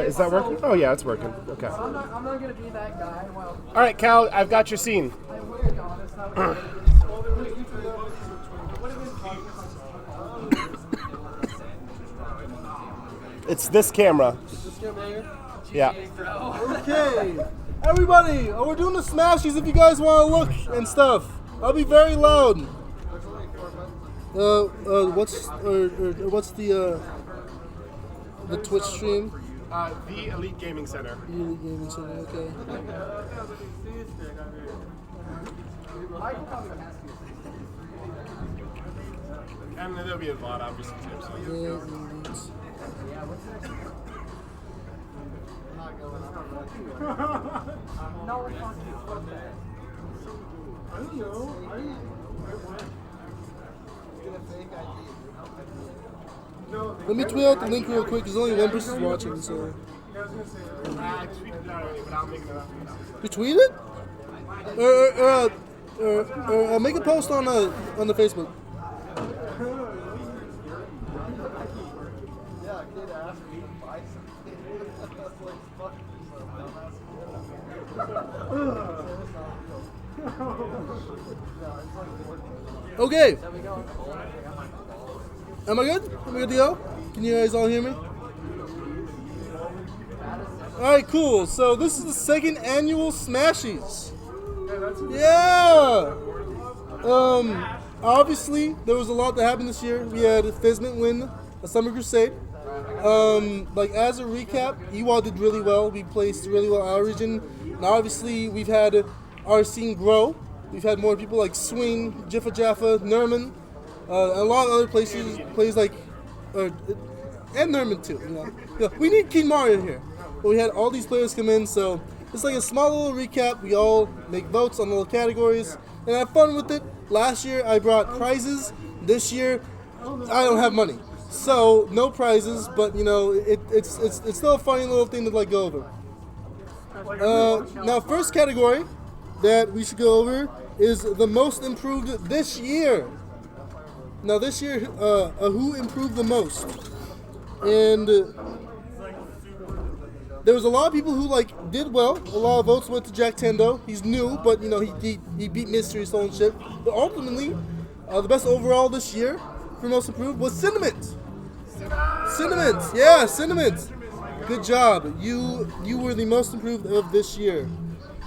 Is that working? Oh yeah, it's working. Okay. I'm not gonna be that guy. Well, All right, Cal, I've got your scene. I will be honest. It's this camera. Yeah. Okay, everybody, we're doing the Smashies if you guys want to look and stuff. I'll be very loud. What's the Twitch stream? The Elite Gaming Center. The Elite Gaming Center, okay. And there'll be a lot, obviously, too. So. Let me tweet out the link real quick because only one person's watching, so. I tweeted it out already, but I'll make it up. You tweet it? Or make a post on the Facebook. Okay. Am I good? Am I good to go? Can you guys all hear me? Alright, cool. So this is the second annual Smashies. Yeah! Obviously, there was a lot that happened this year. We had Fizment win a Summer Crusade. Like, as a recap, EWA did really well. We placed really well our region. And obviously, we've had our scene grow. We've had more people like Swing, Jiffa Jaffa, Nerman, a lot of other places like, and Nerman too. You know, we need King Mario here, but we had all these players come in. So it's like a small little recap. We all make votes on little categories and have fun with it. Last year I brought prizes. This year I don't have money, so no prizes. But you know, it's still a funny little thing to like go over. Now, first category that we should go over is the most improved this year. Now this year, who improved the most? And there was a lot of people who like did well. A lot of votes went to Jack Tendo. He's new, but you know he beat Mystery Soul and shit. But ultimately, the best overall this year for most improved was Cinnamon. Cinnamon, yeah, Cinnamon. Good job. You were the most improved of this year.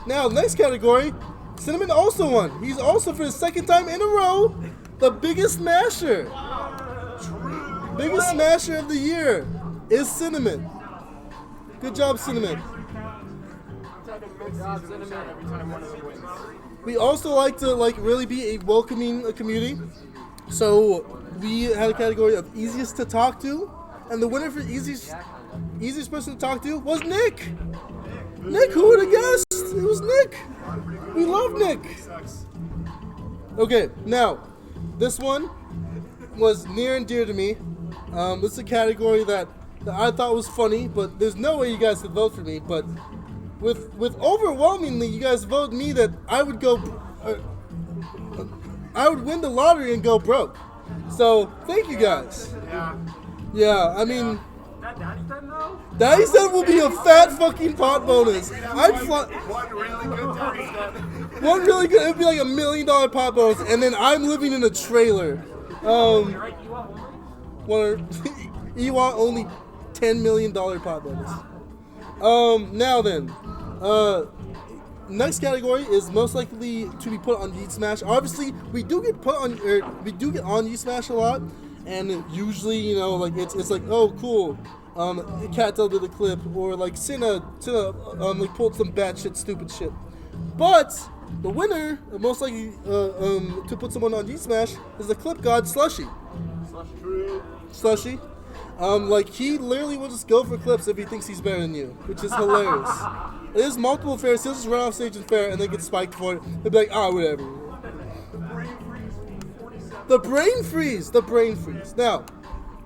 Now, next category, Cinnamon also won. He's also, for the second time in a row, the biggest smasher. Biggest smasher of the year is Cinnamon. Good job, Cinnamon. We also like to really be a welcoming community. So we had a category of easiest to talk to, and the winner for easiest person to talk to was Nick. Nick, who would have guessed? It was Nick. We love Nick. Okay, now, this one was near and dear to me. This is a category that I thought was funny, but there's no way you guys could vote for me. But with overwhelmingly, you guys voted me that I would win the lottery and go broke. So, thank you guys. Yeah, I mean... Daddy said will be a fat fucking pot bonus. One really good, it'd be like $1 million pot bonus, and then I'm living in a trailer. EWA only $10 million pot bonus. Now then, next category is most likely to be put on Yeet Smash. Obviously, we do get on Yeet Smash a lot, and usually, you know, like it's like, oh cool. Cattail did a clip, or like Cinna like pulled some batshit stupid shit. But the winner, most likely to put someone on G-Smash, is the clip god Slushy. Slushy. Like he literally will just go for clips if he thinks he's better than you, which is hilarious. There's multiple fairs, he'll just run off stage in fair and then get spiked for it. He'll be like, whatever. The brain freeze. Now,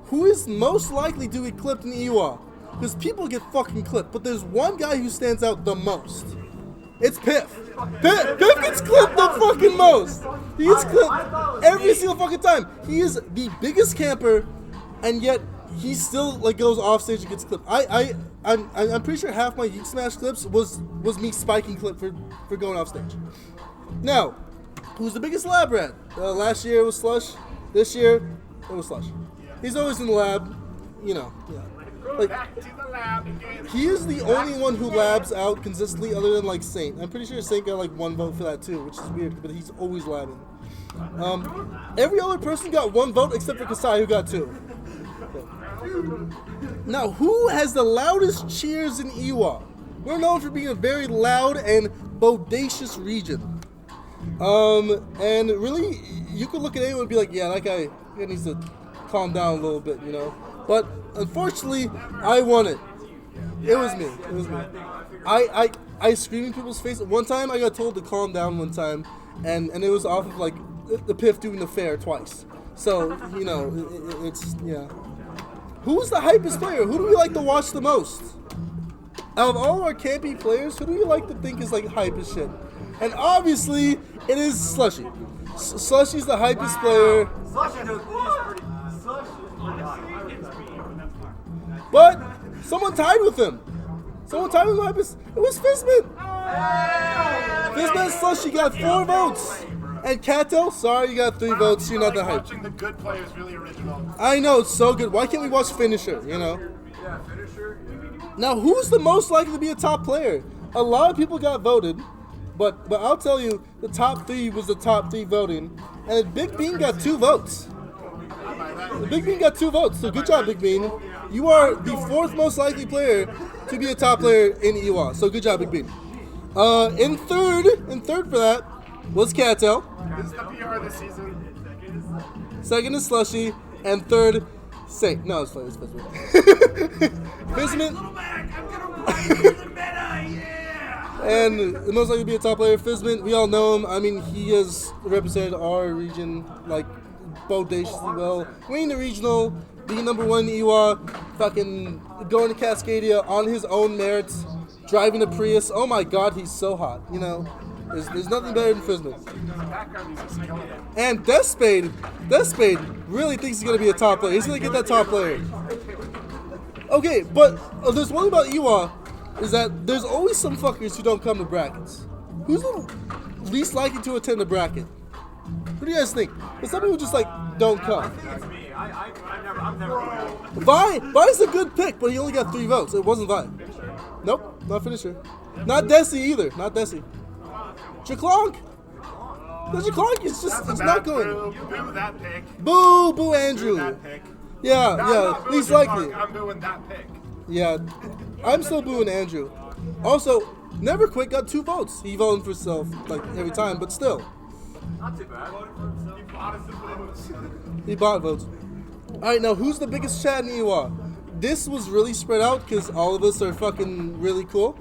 who is most likely to be clipped in EWA? Because people get fucking clipped, but there's one guy who stands out the most. It's Piff. Piff gets clipped the fucking most. He gets clipped every single fucking time. He is the biggest camper and yet he still like goes off stage and gets clipped. I'm pretty sure half my Yeet Smash clips was me spiking clip for going off stage. Now, who's the biggest lab rat? Last year it was Slush. This year it was Slush. He's always in the lab, you know. Yeah. Like, Back to the lab again. he is the only one who labs out consistently, other than like Saint. I'm pretty sure Saint got like 1 vote for that too, which is weird, but he's always labbing. Every other person got 1 vote except for Kasai, who got 2. Now, who has the loudest cheers in EWA? We're known for being a very loud and bodacious region. And really, you could look at anyone and be like, yeah, that guy needs to calm down a little bit, you know. But unfortunately, I won it. It was me. It was me. I screamed in people's face. One time, I got told to calm down one time, and it was off of like the Piff doing the fair twice. So, you know, it's, yeah. Who's the hypest player? Who do we like to watch the most? Out of all our campy players, who do we like to think is like hype as shit? And obviously, it is Slushy. Slushy's the hypest player. But someone tied with him. Someone tied with hypest. It was Fizman. Fizman and Slushy got 4 votes. And Kato, sorry, you got 3 votes. You're not the hype. Watching the good players really original. I know, it's so good. Why can't we watch Finisher, you know? Now, who's the most likely to be a top player? A lot of people got voted, but I'll tell you, the top 3 was the top 3 voting, and Big Bean got 2 votes. The Big Bean got 2 votes, so good job, Big Bean. You are the 4th most likely player to be a top player in EWA, so good job, Big Bean. In third for that was Cattail. This is the PR this season. Second is Slushy, and third, Saint. No, it's Fizman. Fizman. And the most likely to be a top player, Fizman. We all know him. I mean, he has represented our region like bodaciously well. Winning the regional, being number 1 in EWA, fucking going to Cascadia on his own merits, driving a Prius. Oh my God, he's so hot. You know, there's nothing better than Fizman. And Deathspade really thinks he's gonna be a top player. He's gonna get that top player. Okay, but there's one thing about EWA is that there's always some fuckers who don't come to brackets. Who's the least likely to attend a bracket? What do you guys think? There's some people who just like don't come. I'm never. Vi's a good pick, but he only got 3 votes. It wasn't Vi. Nope, not Finisher. Not Desi either. Not Desi. Jaclonk. Jaclonk is just, it's not going. Boo that pick. Boo Andrew. Boo that pick. Yeah, No, I'm yeah, not booing least likely. Jaclonk, I'm booing that pick. Yeah, I'm still booing Andrew. Also, Never Quit got 2 votes. He voted for himself like every time, but still. Not too bad. He bought votes. Alright, now who's the biggest chat in EWA? This was really spread out because all of us are fucking really cool.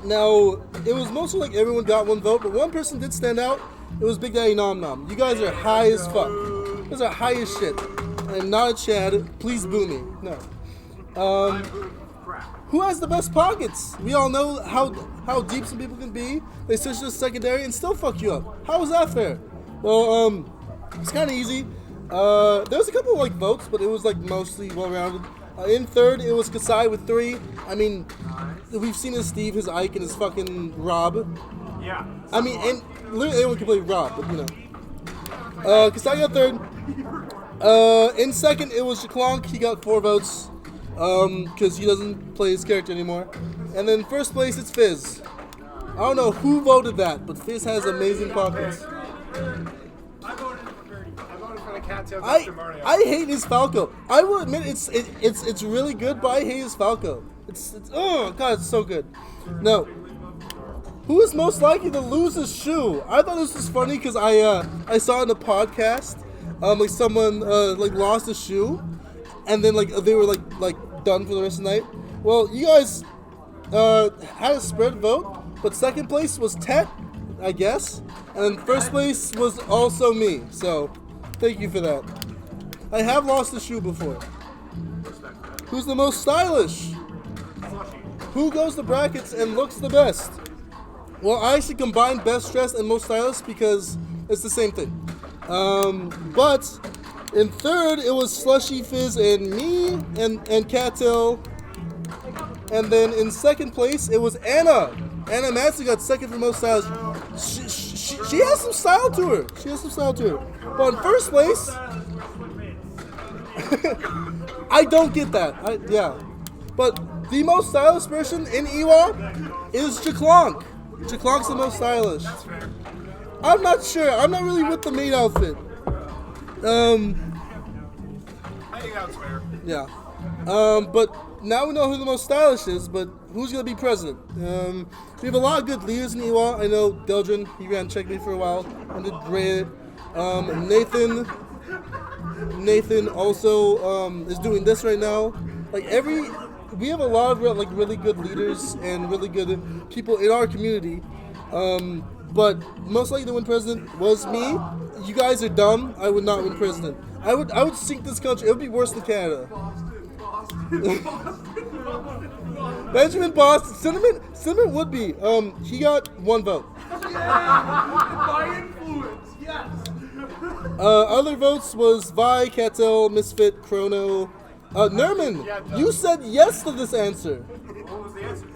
Now, it was mostly like everyone got 1 vote, but one person did stand out. It was Big Daddy Nom Nom. You guys are high as fuck. You guys are high as shit. I'm not a Chad. Please boo me. No. Who has the best pockets? We all know how deep some people can be. They switch to the secondary and still fuck you up. How is that fair? Well, it's kind of easy. There was a couple of like votes, but it was like mostly well-rounded. In third, it was Kasai with 3. I mean, we've seen his Steve, his Ike, and his fucking Rob. Yeah. I mean, and literally anyone can play Rob, but you know. Kasai got 3rd. In second, it was Jaclonk. He got 4 votes. Because he doesn't play his character anymore. And then first place, it's Fizz. I don't know who voted that, but Fizz has amazing pockets. I voted for the Cattail I testimonial. hate his Falco. I will admit it's really good, but I hate his Falco. It's oh god, it's so good. No. Who is most likely to lose his shoe? I thought this was funny because I saw in the podcast like someone like lost a shoe, and then like they were like done for the rest of the night. Well, you guys had a spread vote, but second place was Tet, I guess, and then first place was also me. So thank you for that. I have lost a shoe before. Who's the most stylish? Who goes to brackets and looks the best? Well, I actually combine best dressed and most stylish because it's the same thing. But In third, it was Slushy Fizz and me and Cattail. And then in second place, it was Anna. Anna Matson got second for most stylish. She has some style to her. She has some style to her. But in first place, I don't get that. Yeah. But the most stylish person in EWA is Jaclonk. Jaclonk's the most stylish. I'm not sure. I'm not really with the maid outfit. I think that's fair. Yeah. But now we know who the most stylish is, but who's going to be president? We have a lot of good leaders in EWA. I know Deldrin, he ran check me for a while and did great. Nathan also is doing this right now. We have a lot of really good leaders and really good people in our community. But most likely to win president was me. You guys are dumb. I would not win president. I would sink this country. It would be worse than Canada. Benjamin Boston. Cinnamon would be. He got 1 vote. By influence, yes. Other votes was Vi, Cattail, Misfit, Chrono. Nerman, you said yes to this answer. What was the answer?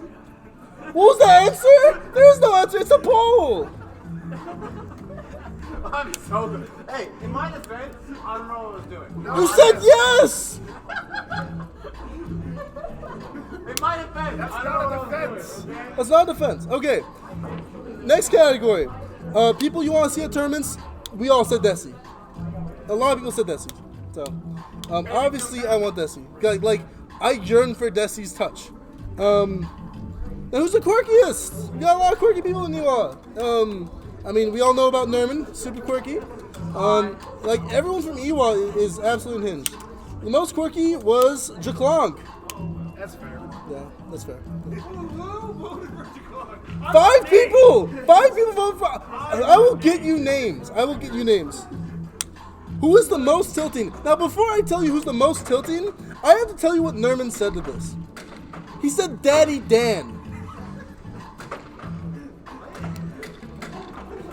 What was the answer? There is no answer. It's a poll. I'm so good. Hey, in my defense, I don't know what I was doing. You said yes. In my defense, that's not a defense. That's not a defense. Okay. Next category. People you want to see at tournaments. We all said Desi. A lot of people said Desi. So, obviously, I want Desi. Like, I yearn for Desi's touch. And who's the quirkiest? We got a lot of quirky people in EWA. I mean, we all know about Nerman, super quirky. Everyone from EWA is absolutely unhinged. The most quirky was Jaclonk. That's fair. Yeah, that's fair. Who voted for Jaclonk? 5 people! 5 people voted for. I will get you names. Who is the most tilting? Now, before I tell you who's the most tilting, I have to tell you what Nerman said to this. He said, "Daddy Dan."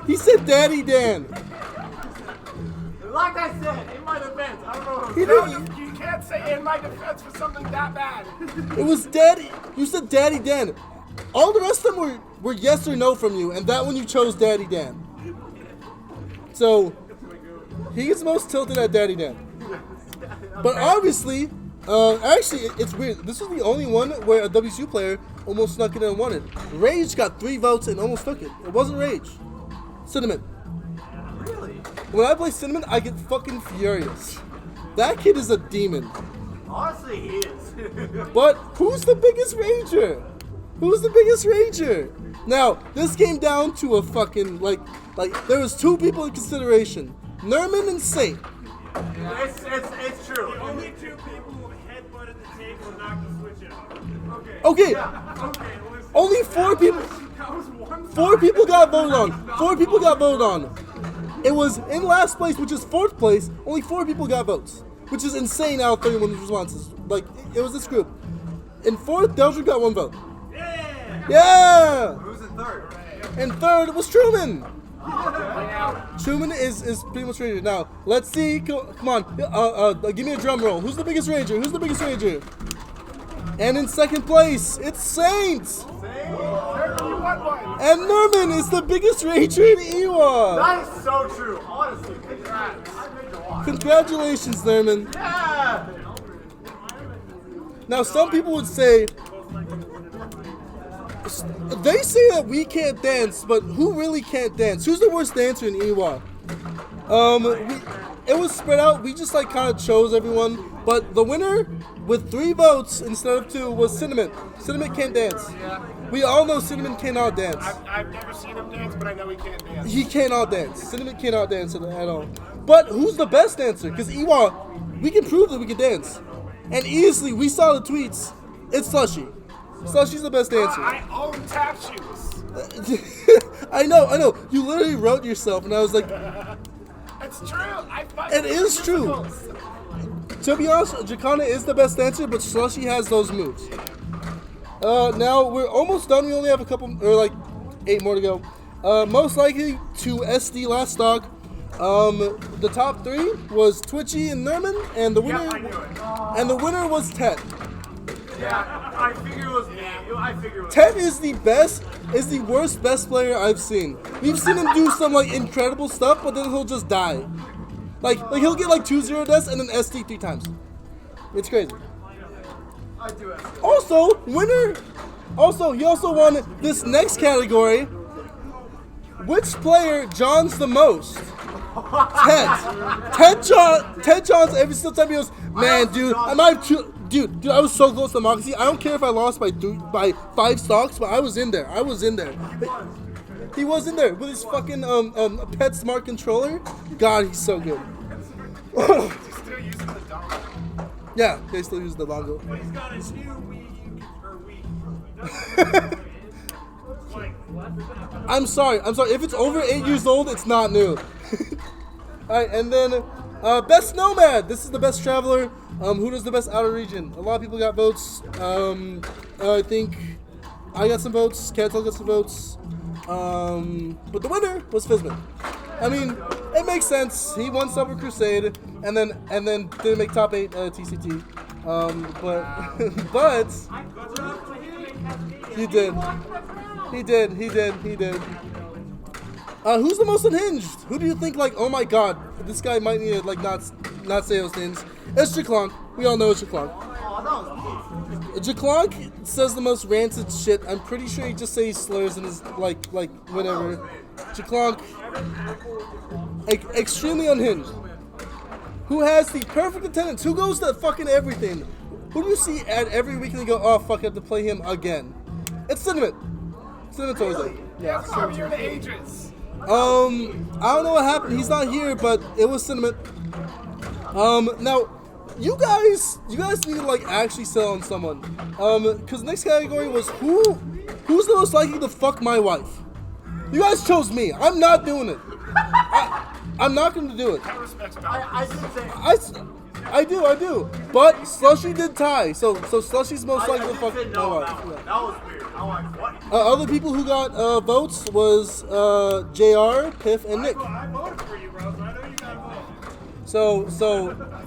He said, "Daddy Dan." Like I said, in my defense, I don't know what He didn't. You can't say in my defense for something that bad. It was Daddy. You said Daddy Dan. All the rest of them were yes or no from you, and that one you chose Daddy Dan. So he gets most tilted at Daddy Dan. But obviously, actually, it's weird. This was the only one where a WCU player almost snuck in and won it. Rage got 3 votes and almost took it. It wasn't Rage. Cinnamon. Really? When I play Cinnamon, I get fucking furious. That kid is a demon. Honestly, he is. But who's the biggest rager? Who's the biggest rager? Now, this came down to a fucking, like there was 2 people in consideration. Nerman and Saint. It's true. Only 2 people who headbutted the table and knocked the switch out. Okay, Okay, listen. only 4 people. That was one 4 people got voted on. 4 people got voted on. It was in last place, which is 4th place. Only 4 people got votes, which is insane out of 31 responses. Like, it was this group. In 4th, Deldrin got 1 vote. Yeah! Who's in third? And 3rd was Truman. Truman is pretty much ranger. Now, let's see. Come on. Give me a drum roll. Who's the biggest ranger? Who's the biggest ranger? And in 2nd place, it's Saint. And Nerman is the biggest ranger in EWA. That is so true. Honestly, congrats. Congratulations, Nerman. Yeah. Now, some people would say, they say that we can't dance, but who really can't dance? Who's the worst dancer in EWA? It was spread out. We just kind of chose everyone. But the winner with 3 votes instead of 2 was Cinnamon. Cinnamon can't dance. Yeah. We all know Cinnamon cannot dance. I've never seen him dance, but I know he can't dance. He cannot dance. Cinnamon cannot dance at all. But who's the best dancer? Because EWA, we can prove that we can dance. And easily, we saw the tweets. It's Slushy. Slushy's the best dancer. I own tap shoes. I know. You literally wrote yourself, and I was like, It's true. it is true. To be honest, Jacana is the best dancer, but Slushy has those moves. Now, we're almost done. We only have 8 more to go. Most likely to SD last stock. The top 3 was Twitchy and Nerman, and the winner I knew it. and the winner was Tet. Yeah, I figured it was me. I figured it was Tet is the worst best player I've seen. We've seen him do some like incredible stuff, but then he'll just die. Like he'll get like 2-0 deaths and then SD 3 times. It's crazy. I do it. Also, winner. Also, he also won this next category. Which player Johns the most? Ted Johns every single time he goes, man, dude, dude, I was so close to Moxie. I don't care if I lost by 5 stocks, but I was in there. He was in there with his fucking Pet Smart controller. God, he's so good. still using the dongle. Yeah, they still use the dongle. But he's got a new Wii. I'm sorry. If it's over 8 years old, it's not new. Alright, and then best nomad. This is the best traveler. Who does the best outer region? A lot of people got votes. I think I got some votes. Cantel got some votes. But the winner was Fizman. I mean, it makes sense. He won Summer Crusade, and then didn't make top 8 TCT. But he did. Who's the most unhinged? Who do you think, like, oh my god, this guy might need to, like, not say those things? It's Jaclonk. We all know it's Jaclonk. Jaclonk says the most rancid shit. I'm pretty sure he just says slurs in his, like whatever. Jaclonk, extremely unhinged. Who has the perfect attendance? Who goes to fucking everything? Who do you see at every week and you go, oh fuck, I have to play him again? It's Cinnamon. Cinnamon's always like, yeah. So you're the agents. I don't know what happened. He's not here, but it was Cinnamon. Now, you guys need to like actually sell on someone. Cause the next category was who's the most likely to fuck my wife? You guys chose me. I'm not doing it. I'm not going to do it. I respect I did say. I do. But Slushy did tie, so Slushy's most likely to fuck my wife. That was weird. I'm like, what? Other people who got votes was JR, Piff, and Nick. I voted for you, bro, so I know you got a vote. So That's a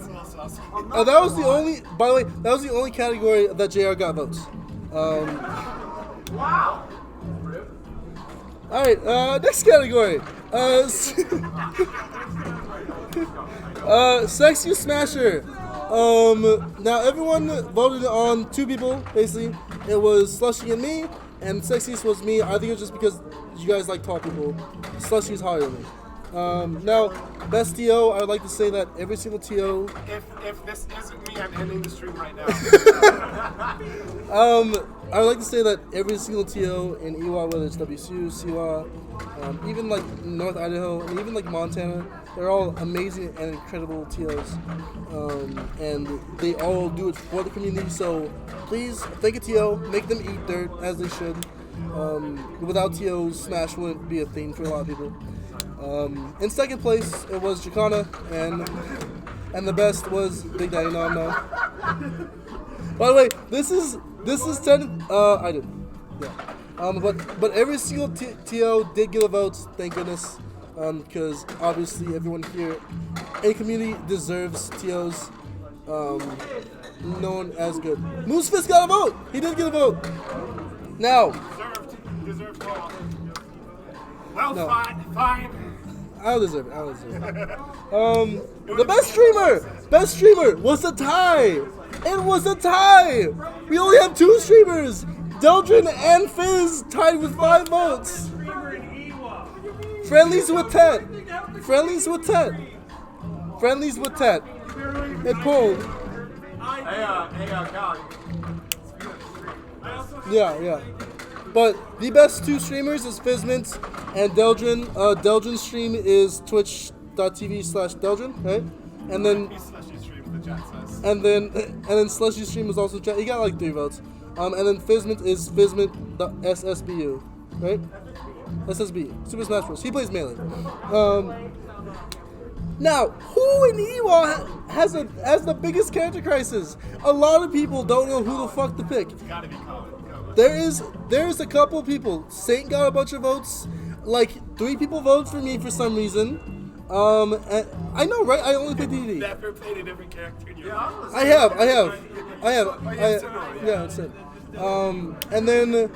little saucy. that was the only. By the way, that was the only category that JR got votes. Wow. All right, next category. Sexy Smasher. Now everyone voted on 2 people, basically. It was Slushy and me, and Sexiest was me. I think it was just because you guys like tall people. Slushy's higher than me. Now, best TO, I would like to say that every single TO. If this isn't me, I'm ending the stream right now. I would like to say that every single TO in EWA, whether it's WCU, CWA, even like North Idaho, and even like Montana, they're all amazing and incredible TOs. And they all do it for the community, so please thank a TO, make them eat dirt as they should. Without TOs, Smash wouldn't be a thing for a lot of people. In second place, it was Jacana, and the best was Big Daddy Nom Nom. By the way, this is 10. I did, yeah. But every single TO did get a vote. Thank goodness, because obviously everyone here in community deserves TOs known as good. Moosefist got a vote. He did get a vote. Now, Deserved all. Well, No. fine. I don't deserve it. The best streamer was a tie. It was a tie. We only have 2 streamers. Deldrin and Fizz tied with 5 votes. Streamer in EWA. Friendlies with Ted. It pulled. Hey, Cal. Yeah. But the best 2 streamers is Fizzmint and Deldrin. Deldrin's stream is twitch.tv/Deldrin, right? And then Slushy streams, the chat says. and then Slushy's stream is also he got like 3 votes. And then Fizzmint is Fizzmint.ssbu, right? SSB, Super Smash Bros. He plays Melee. Now, who in EWA has the biggest character crisis? A lot of people don't know who the fuck to pick. It's gotta be Colin. There is a couple people. Saint got a bunch of votes. Like 3 people voted for me for some reason. And I know, right? I only played DDD. Never played a different character in your Yeah, life. I'm listening. I have. yeah. That's it. And then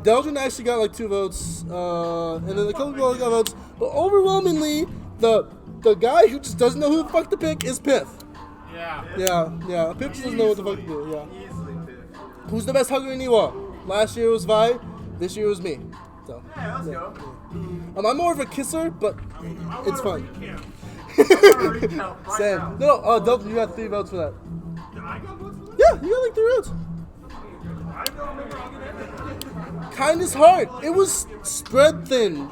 Delgin actually got like 2 votes, and then a couple people got votes, but overwhelmingly, the guy who just doesn't know who the fuck to pick is Piff. Yeah. Yeah. Piff just doesn't know what the fuck to do. Yeah. Easily pick. Who's the best hugger in EWA? Last year was Vi. This year was me. So. Yeah, let's go. I'm more of a kisser, but it's fun. Recount right Sam. now. No, Delgin, you got 3 votes for that. I got votes for that? Yeah, you got like 3 votes. I don't remember getting Kindest Heart. It was spread thin.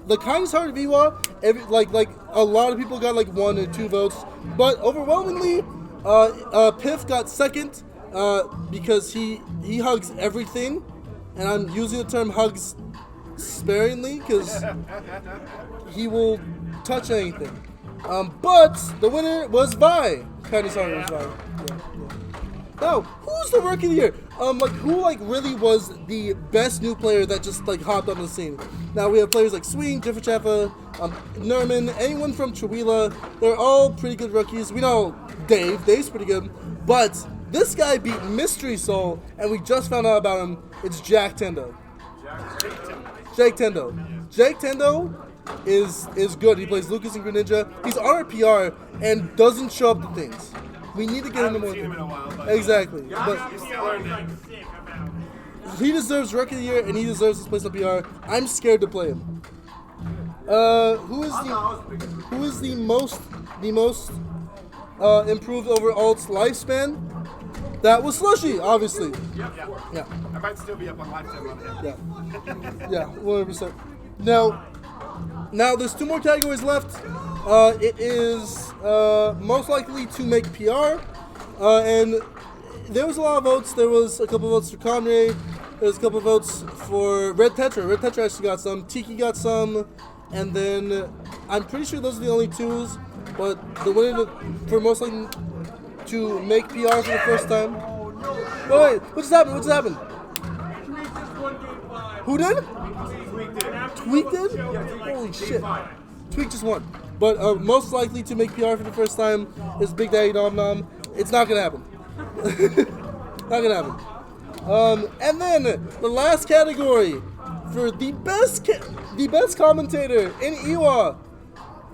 The Kindest Heart of EWA, like a lot of people got like 1 or 2 votes, but overwhelmingly, Piff got second because he hugs everything, and I'm using the term hugs sparingly because he will touch anything. But the winner was Vi. Kindest Heart was Vi. Yeah. Now, who's the rookie of the year? Who really was the best new player that just hopped on the scene? Now we have players like Sween, Jiffa Chaffa, Nerman, anyone from Chihuahua. They're all pretty good rookies. We know Dave's pretty good, but this guy beat Mystery Soul, and we just found out about him. It's Jack Tendo. Jake Tendo is good. He plays Lucas and Greninja. He's on our PR and doesn't show up to things. We need to get him to more. Seen him in a while, but Exactly. But you still learned it. sick. I'm out. he deserves Rookie of the Year, and he deserves his place on PR. I'm scared to play him. Who is the most improved over Alt's lifespan? That was Slushy, obviously. Yeah. I might still be up on lifetime on him. Yeah, 100%. Now there's 2 more categories left. It is most likely to make PR, and there was a lot of votes. There was a couple votes for Conray. There was a couple votes for Red Tetra. Red Tetra actually got some. Tiki got some, and then I'm pretty sure those are the only 2s. But the winner for most likely to make PR for the first time. Wait, what just happened? Who did? Tweak did? Holy shit. Tweak just won. But most likely to make PR for the first time is Big Daddy Nom Nom. It's not gonna happen. Not gonna happen. And then the last category for the best commentator in EWA.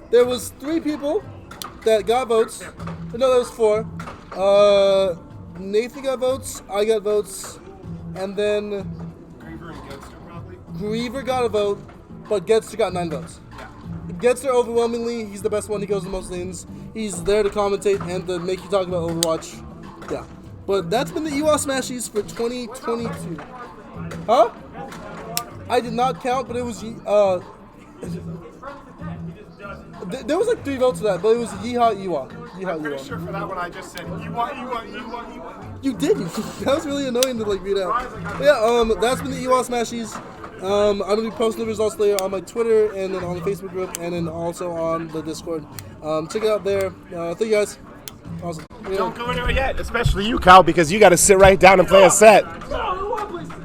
There was 3 people that got votes. No, there was 4. Nathan got votes. I got votes, and then Griever and Genster probably. Griever got a vote, but Getster got 9 votes. Getster overwhelmingly, he's the best one. He goes to the most lanes. He's there to commentate and to make you talk about Overwatch. Yeah. But that's been the EWA Smashies for 2022. Huh? I did not count, but it was there was 3 votes for that, but it was Yeehaw EWA. I'm pretty sure for that one I just said, you want. You did. That was really annoying to read out. But yeah, that's been the EWA Smashies. I'm gonna be posting the results later on my Twitter and then on the Facebook group and then also on the Discord. Check it out there. Thank you guys. Awesome. Yeah. Don't go into it yet, especially you, Kyle, because you got to sit right down and play a set.